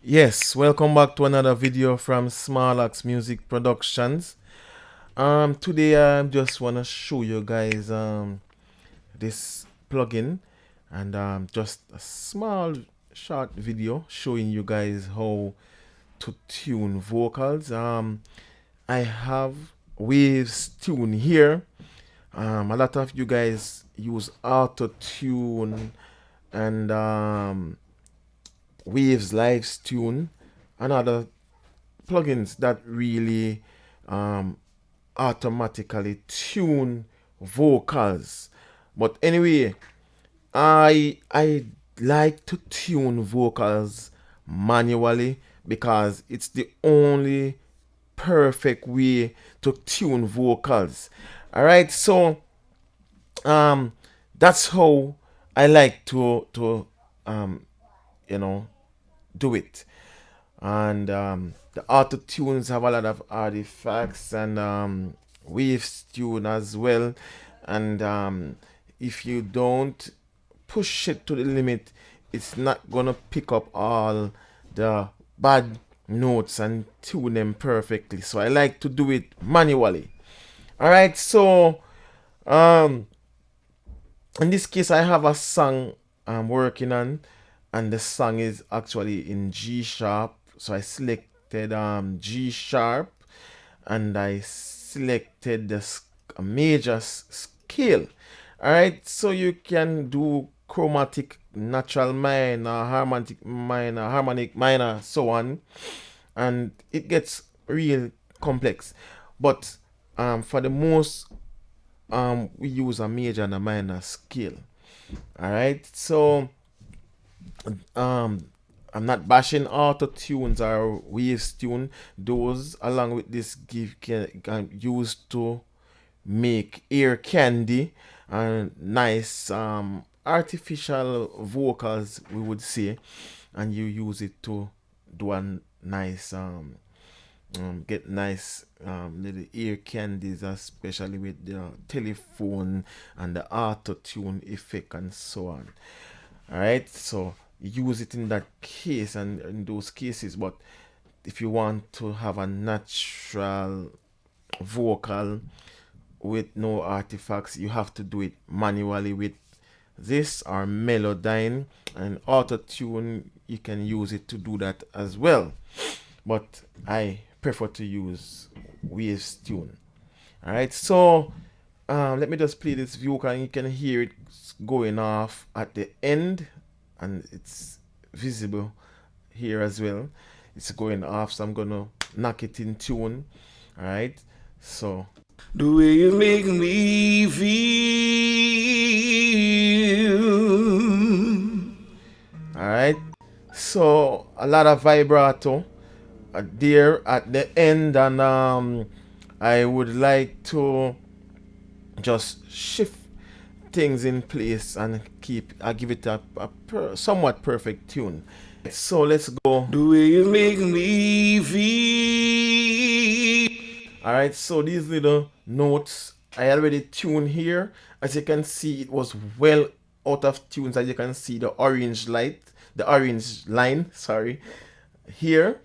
Yes, welcome back to another video from Smarlax Music Productions. Today I just wanna show you guys this plugin and just a small short video showing you guys how to tune vocals. I have Waves Tune here. A lot of you guys use auto tune and Waves Live Tune and other plugins that really um, automatically tune vocals. But anyway, I like to tune vocals manually because it's the only perfect way to tune vocals. All right, so um, that's how I like to um, you know do it. And the auto tunes have a lot of artifacts and waves tune as well. And if you don't push it to the limit, it's not gonna pick up all the bad notes and tune them perfectly. So I like to do it manually. All right, so um in this case I have a song I'm working on, and the song is actually in G sharp. So I selected G sharp, and I selected the major scale. All right, so you can do chromatic, natural minor, harmonic minor, so on, and it gets real complex. But for the most, we use a major and a minor scale. All right, so um I'm not bashing auto tunes or waves tune. Those along with this give can used to make ear candy and nice artificial vocals, we would say, and you use it to do a nice get nice little ear candies, especially with the telephone and the auto tune effect and so on. All right, so use it in that case and in those cases. But if you want to have a natural vocal with no artifacts, you have to do it manually with this or Melodyne. And auto tune, you can use it to do that as well, but I prefer to use Waves Tune. All right, so let me just play this vocal, and you can hear it going off at the end, and it's visible here as well. It's going off, so I'm gonna knock it in tune. All right, so the way you make me feel. All right, so a lot of vibrato there at the end, and I would like to just shift things in place and keep I give it a somewhat perfect tune. So let's go. The way you make me feel. All right, so these little notes I already tuned here. As you can see, it was well out of tunes. As you can see, the orange light, the orange line, sorry, here.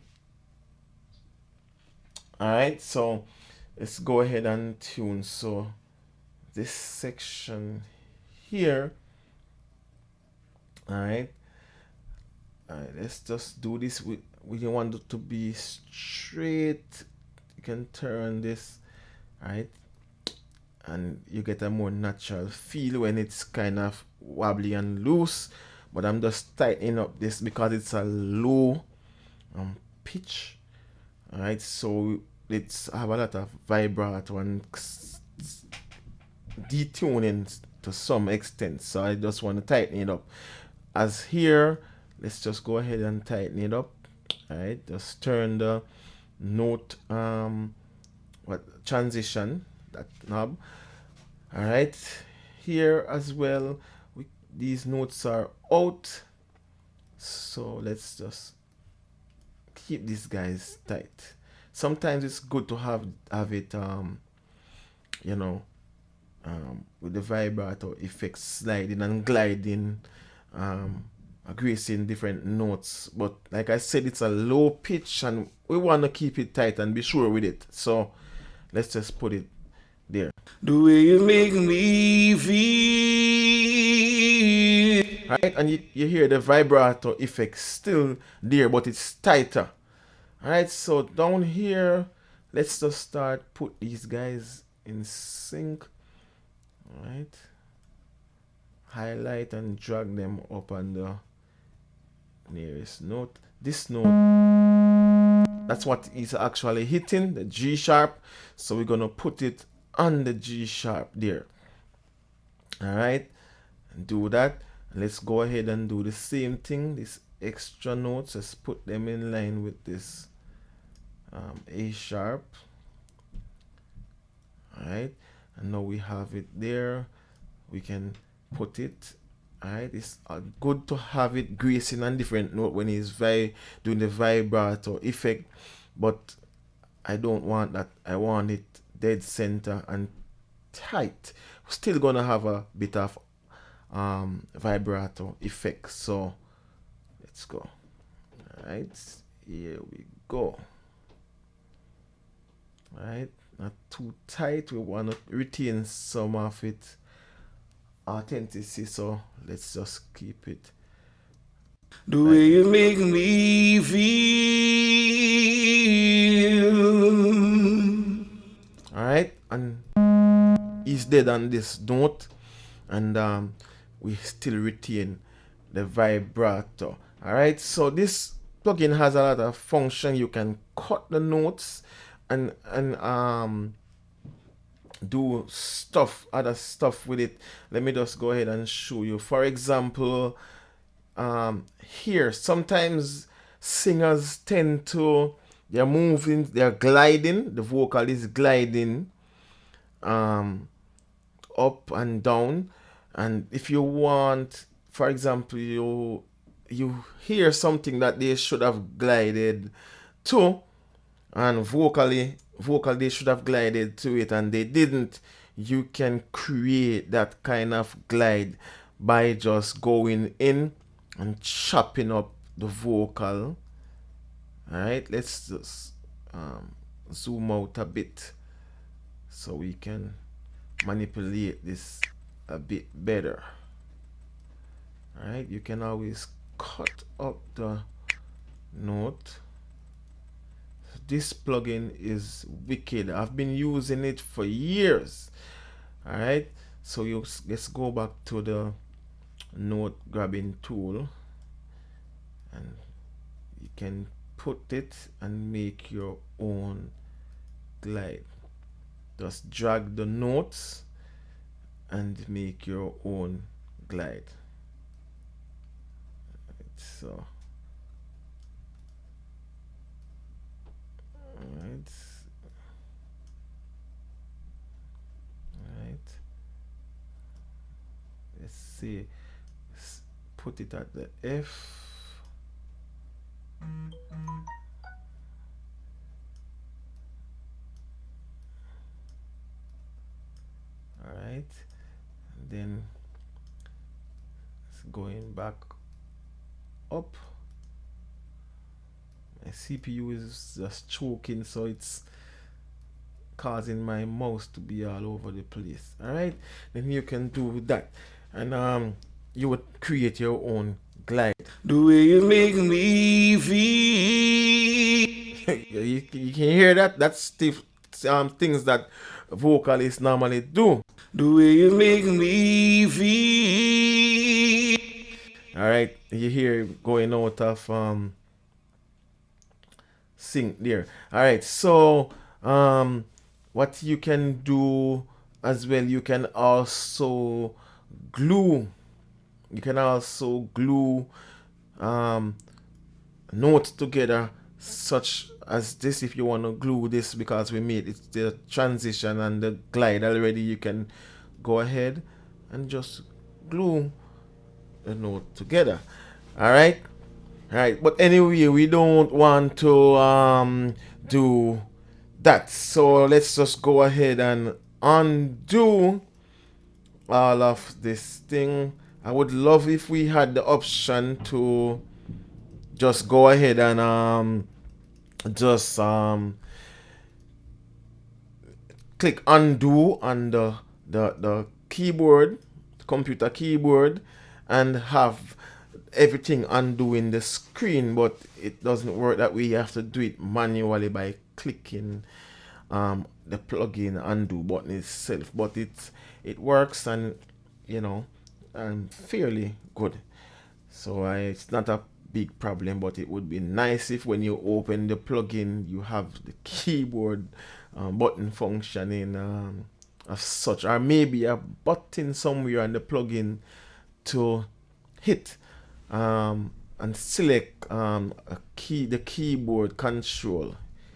All right, so let's go ahead and tune. So this section here. All right. All right, let's just do this. We want it to be straight. You can turn this, all right, and you get a more natural feel when it's kind of wobbly and loose. But I'm just tightening up this because it's a low pitch. All right, so it's have a lot of vibrato and detuning to some extent. So I just want to tighten it up. As here, let's just go ahead and tighten it up. All right, just turn the note what transition, that knob. All right, here as well, these notes are out, so let's just keep these guys tight. Sometimes it's good to have it you know, with the vibrato effects sliding and gliding, gracing different notes. But like I said, it's a low pitch and we want to keep it tight and be sure with it. So let's just put it there. The way you make me feel. Right, and you hear the vibrato effect still there, but it's tighter. Alright, so down here, let's just start put these guys in sync. Alright, highlight and drag them up on the nearest note. This note, that's what is actually hitting, the G sharp. So we're gonna put it on the G sharp there. Alright, do that. Let's go ahead and do the same thing. These extra notes, let's put them in line with this A sharp. Alright, and now we have it there. We can put it. Alright, it's good to have it gracing on different note when he's doing the vibrato effect, but I don't want that. I want it dead center and tight. We're still gonna have a bit of vibrato effect. So let's go. Alright, here we go. Alright, not too tight. We want to retain some of it authenticity, so let's just keep it. The way you make me feel. Alright, and he's dead on this note, and we still retain the vibrato. Alright, so this plugin has a lot of function. You can cut the notes and do stuff, other stuff with it. Let me just go ahead and show you. For example, here sometimes singers tend to, they're moving, they're gliding, the vocal is gliding up and down, and if you want, for example, you hear something that they should have glided to, and vocal they should have glided to it and they didn't, you can create that kind of glide by just going in and chopping up the vocal. Alright, let's just zoom out a bit so we can manipulate this a bit better. Alright, you can always cut up the note. This plugin is wicked. I've been using it for years. Alright, so let's go back to the note grabbing tool, and you can put it and make your own glide. Just drag the notes and make your own glide. So alright, let's see, put it at the F. Alright, then it's going back up. My CPU is just choking, so it's causing my mouse to be all over the place. Alright, then you can do that, and you would create your own glide. The way you make me feel. you can hear that. That's things that vocalists normally do. The way you make me feel. Alright, you hear going out of sync there. Alright, so what you can do as well, you can also glue notes together, such as this. If you want to glue this, because we made it the transition and the glide already, you can go ahead and just glue the note together. Alright, but anyway, we don't want to do that, so let's just go ahead and undo all of this thing. I would love if we had the option to just go ahead and just click undo on the keyboard, computer keyboard, and have everything undo in the screen, but it doesn't work that way. You have to do it manually by clicking the plugin undo button itself, but it works, and you know, and fairly good. So it's not a big problem, but it would be nice if when you open the plugin you have the keyboard button functioning as such, or maybe a button somewhere on the plugin to hit and select the keyboard control.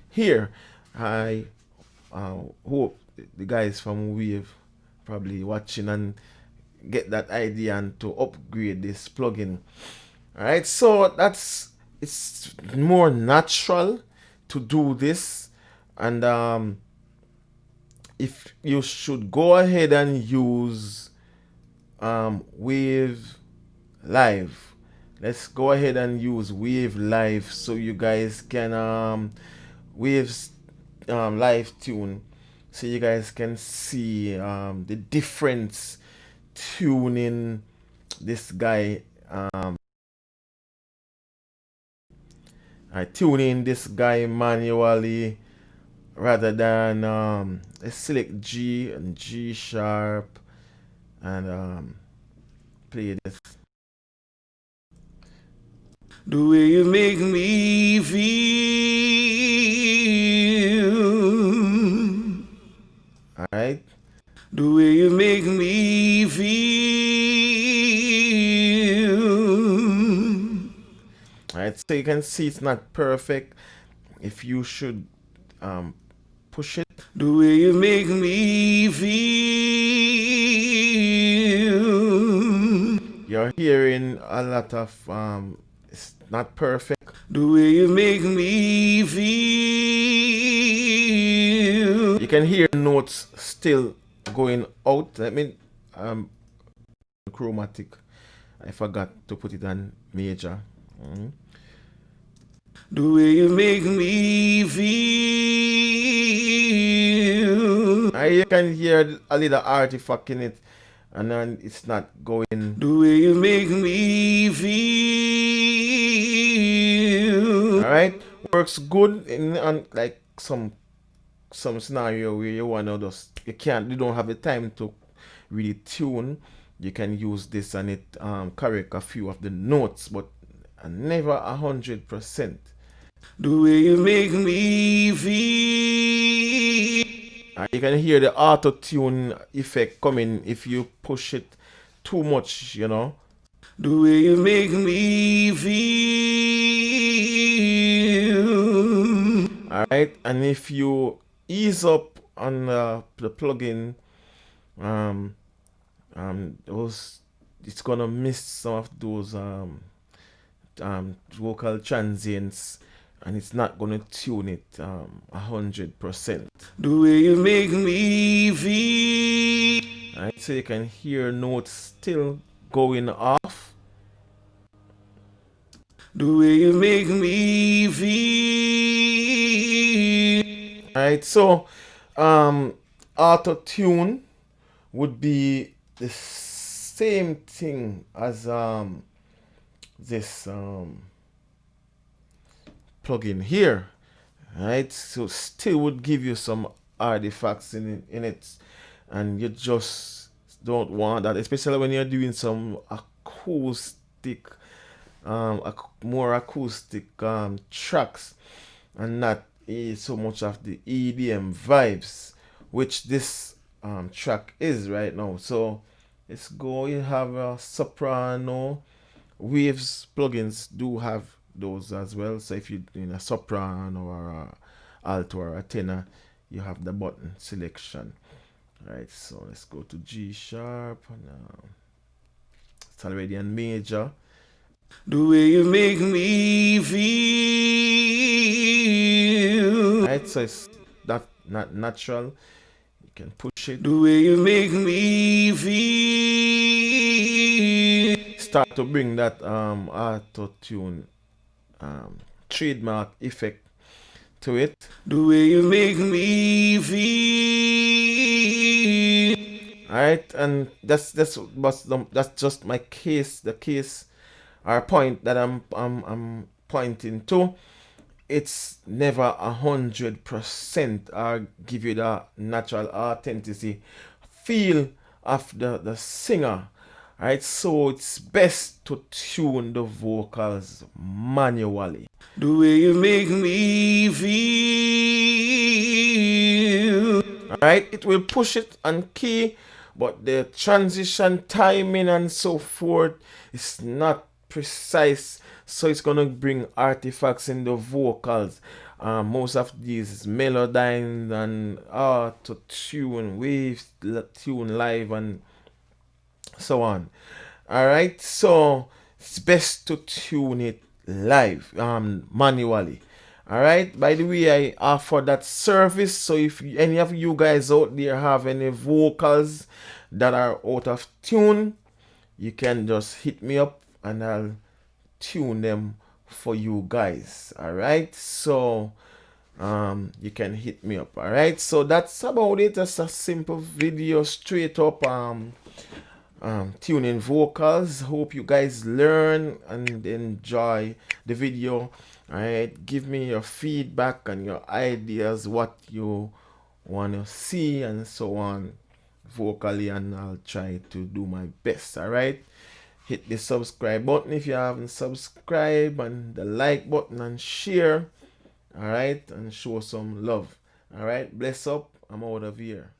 Here, I hope the guys from Wave probably watching and get that idea and to upgrade this plugin. All right, so it's more natural to do this, and if you should go ahead and use Wave Live. Let's go ahead and use Wave Live so you guys can Wave's live tune, so you guys can see the difference tuning this guy. I tune in this guy manually rather than let's select G and G sharp and play this. The way you make me feel. Alright. The way you make me feel. Alright, so you can see it's not perfect. If you should push it. The way you make me feel. You're hearing a lot of it's not perfect. The way you make me feel. You can hear notes still going out. Let me chromatic. I forgot to put it on major. The way you make me feel. You can hear a little artifact in it, and then it's not going. The way you make me feel. Alright, works good in like some scenario where you wanna just you don't have the time to really tune. You can use this and it correct a few of the notes, but never 100%. The way you make me feel. You can hear the auto tune effect coming if you push it too much, you know. The way you make me feel. Alright, and if you ease up on the plugin, it's gonna miss some of those vocal transients, and it's not gonna tune it 100%. The way you make me feel. Alright, so you can hear notes still going off. The way you make me feel. Alright, so auto tune would be the same thing as this plugin here, right? So still would give you some artifacts in it, and you just don't want that, especially when you're doing some acoustic more acoustic tracks, and not so much of the EDM vibes, which this track is right now. So let's go. You have a soprano. Waves plugins do have those as well. So if you're doing a soprano or a alto or a tenor, you have the button selection. Right, so let's go to G sharp. Now it's already in major. The way you make me feel. Right, so it's not natural. You can push it. The way you make me feel. Start to bring that auto tune trademark effect to it. The way you make me feel. Alright, and that's just my case, the case or point that I'm pointing to. It's never 100% or give you the natural authenticity feel of the singer. Right, so it's best to tune the vocals manually. The way you make me feel. Alright, it will push it on key, but the transition timing and so forth is not precise, so it's gonna bring artifacts in the vocals. Most of these Melodyne and auto tune, wave tune live, and so on. Alright, so it's best to tune it live, manually. Alright, by the way, I offer that service, so if any of you guys out there have any vocals that are out of tune, you can just hit me up and I'll tune them for you guys. Alright, so you can hit me up. Alright, so that's about it. That's a simple video, straight up tuning vocals. Hope you guys learn and enjoy the video. Alright, give me your feedback and your ideas, what you want to see and so on vocally, and I'll try to do my best. Alright, hit the subscribe button if you haven't subscribed, and the like button, and share. Alright, and show some love. Alright, bless up. I'm out of here.